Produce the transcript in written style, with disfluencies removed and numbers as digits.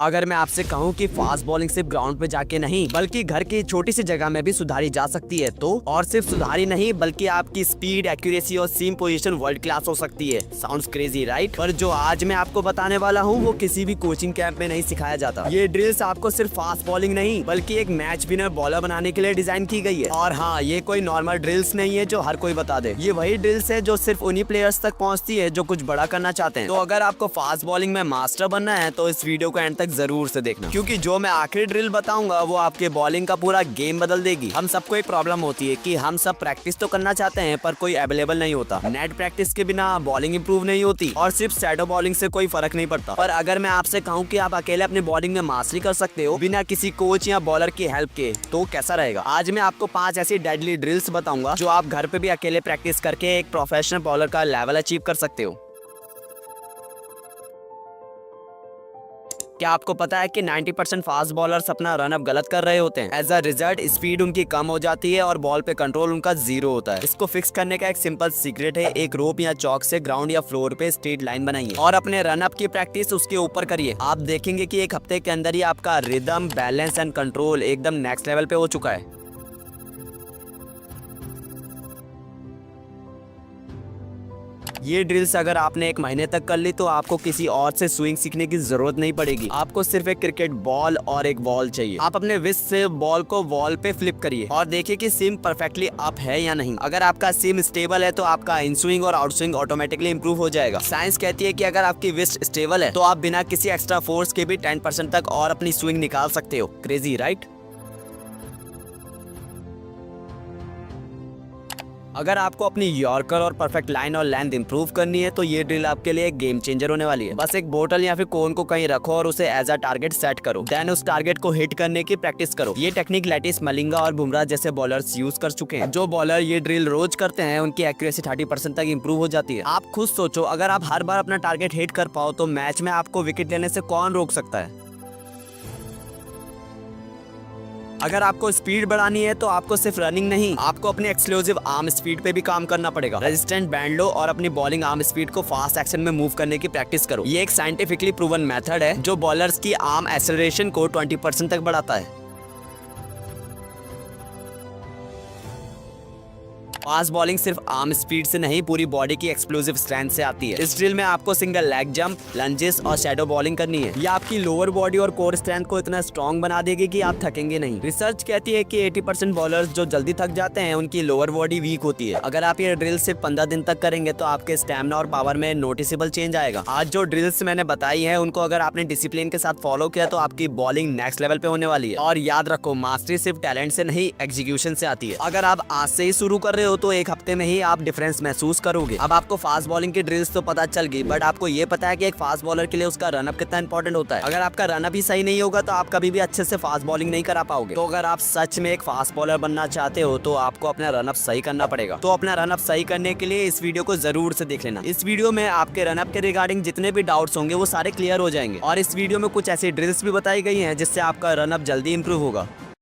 अगर मैं आपसे कहूं कि फास्ट बॉलिंग सिर्फ ग्राउंड पे जाके नहीं बल्कि घर की छोटी सी जगह में भी सुधारी जा सकती है तो, और सिर्फ सुधारी नहीं बल्कि आपकी स्पीड, एक्यूरेसी और सीम पोजीशन वर्ल्ड क्लास हो सकती है। Sounds crazy right? पर जो आज मैं आपको बताने वाला हूं वो किसी भी कोचिंग कैंप में नहीं सिखाया जाता। ये ड्रिल्स आपको सिर्फ फास्ट बॉलिंग नहीं बल्कि एक मैच विनर बॉलर बनाने के लिए डिजाइन की गई है। और हाँ, ये कोई नॉर्मल ड्रिल्स नहीं है जो हर कोई बता दे। ये वही ड्रिल्स है जो सिर्फ उन्हीं प्लेयर्स तक पहुँचती है जो कुछ बड़ा करना चाहते हैं। तो अगर आपको फास्ट बॉलिंग में मास्टर बनना है तो इस वीडियो को एंड तक जरूर से देखना, क्योंकि जो मैं आखिरी ड्रिल बताऊंगा वो आपके बॉलिंग का पूरा गेम बदल देगी। हम सबको एक प्रॉब्लम होती है कि हम सब प्रैक्टिस तो करना चाहते हैं पर कोई अवेलेबल नहीं होता। नेट प्रैक्टिस के बिना बॉलिंग इंप्रूव नहीं होती और सिर्फ शैडो बॉलिंग से कोई फर्क नहीं पड़ता। पर अगर मैं आपसे कहूं कि आप अकेले अपनी बॉलिंग में मास्टरी कर सकते हो बिना किसी कोच या बॉलर की हेल्प के, तो कैसा रहेगा? आज मैं आपको 5 ऐसी डेडली ड्रिल्स बताऊंगा जो आप घर पे भी अकेले प्रैक्टिस करके एक प्रोफेशनल बॉलर का लेवल अचीव कर सकते हो। क्या आपको पता है कि 90% फास्ट बॉलर्स अपना रन अप गलत कर रहे होते हैं? एज अ रिजल्ट स्पीड उनकी कम हो जाती है और बॉल पे कंट्रोल उनका 0 होता है। इसको फिक्स करने का एक सिंपल सीक्रेट है, एक रोप या चौक से ग्राउंड या फ्लोर पे स्ट्रेट लाइन बनाइए और अपने रन अप की प्रैक्टिस उसके ऊपर करिए। आप देखेंगे कि एक हफ्ते के अंदर ही आपका रिदम, बैलेंस एंड कंट्रोल एकदम नेक्स्ट लेवल पे हो चुका है। ये ड्रिल्स अगर आपने 1 महीने तक कर ली तो आपको किसी और से स्विंग सीखने की जरूरत नहीं पड़ेगी। आपको सिर्फ एक क्रिकेट बॉल और एक बॉल चाहिए। आप अपने विस्ट से बॉल को वॉल पे फ्लिप करिए और देखिए कि सिम परफेक्टली अप है या नहीं। अगर आपका सिम स्टेबल है तो आपका इन स्विंग और आउट स्विंग ऑटोमेटिकली इंप्रूव हो जाएगा। साइंस कहती है कि अगर आपकी विस्ट स्टेबल है तो आप बिना किसी एक्स्ट्रा फोर्स के भी 10% तक और अपनी स्विंग निकाल सकते हो। Crazy right? अगर आपको अपनी यॉर्कर और परफेक्ट लाइन और लेंथ इंप्रूव करनी है तो ये ड्रिल आपके लिए एक गेम चेंजर होने वाली है। बस एक बोतल या फिर कोन को कहीं रखो और उसे एज अ टारगेट सेट करो, देन उस टारगेट को हिट करने की प्रैक्टिस करो। ये टेक्निक लेटिस, मलिंगा और बुमराह जैसे बॉलर्स यूज कर चुके हैं। जो बॉलर ये ड्रिल रोज करते हैं उनकी एक्यूरेसी 30% तक इंप्रूव हो जाती है। आप खुद सोचो, अगर आप हर बार अपना टारगेट हिट कर पाओ तो मैच में आपको विकेट लेने से कौन रोक सकता है? अगर आपको स्पीड बढ़ानी है तो आपको सिर्फ रनिंग नहीं, आपको अपनी एक्सक्लूसिव आर्म स्पीड पे भी काम करना पड़ेगा। रेजिस्टेंट बैंड लो और अपनी बॉलिंग आर्म स्पीड को फास्ट एक्शन में मूव करने की प्रैक्टिस करो। ये एक साइंटिफिकली प्रूवन मेथड है जो बॉलर्स की आर्म एक्सेलरेशन को 20% तक बढ़ाता है। फास्ट बॉलिंग सिर्फ आर्म स्पीड से नहीं पूरी बॉडी की एक्सप्लोसिव स्ट्रेंथ से आती है। इस ड्रिल में आपको सिंगल लेग जंप, लंजेस और शैडो बॉलिंग करनी है। ये आपकी लोअर बॉडी और कोर स्ट्रेंथ को इतना स्ट्रॉन्ग बना देगी कि आप थकेंगे नहीं। रिसर्च कहती है कि 80% बॉलर्स जो जल्दी थक जाते हैं उनकी लोअर बॉडी वीक होती है। अगर आप ये ड्रिल सिर्फ 15 दिन तक करेंगे तो आपके स्टैमिना और पावर में नोटिसेबल चेंज आएगा। आज जो ड्रिल्स मैंने बताई है उनको अगर आपने डिसिप्लिन के साथ फॉलो किया तो आपकी बॉलिंग नेक्स्ट लेवल पे होने वाली है। और याद रखो, मास्टरी सिर्फ टैलेंट से नहीं, एग्जीक्यूशन से आती है। अगर आप आज से ही शुरू कर रहे हो तो 1 हफ्ते में ही आप डिफरेंस महसूस करोगे। अब आपको फास्ट बॉलिंग की ड्रिल्स तो पता चल गई, बट आपको ये पता है कि एक फास्ट बॉलर के लिए उसका रनअप कितना इंपॉर्टेंट होता है। अगर आपका रनअप ही सही नहीं होगा तो आप कभी भी अच्छे से फास्ट बॉलिंग नहीं करा पाओगे। तो अगर आप सच में एक फास्ट बॉलर बनना चाहते हो तो आपको अपना रनअप सही करना पड़ेगा। तो अपना रनअप सही करने के लिए इस वीडियो को जरूर से देख लेना। इस वीडियो में आपके रनअप के रिगार्डिंग जितने भी डाउट्स होंगे वो सारे क्लियर हो जाएंगे और इस वीडियो में कुछ ऐसी ड्रिल्स भी बताई गई हैं जिससे आपका रनअप जल्दी इंप्रूव होगा।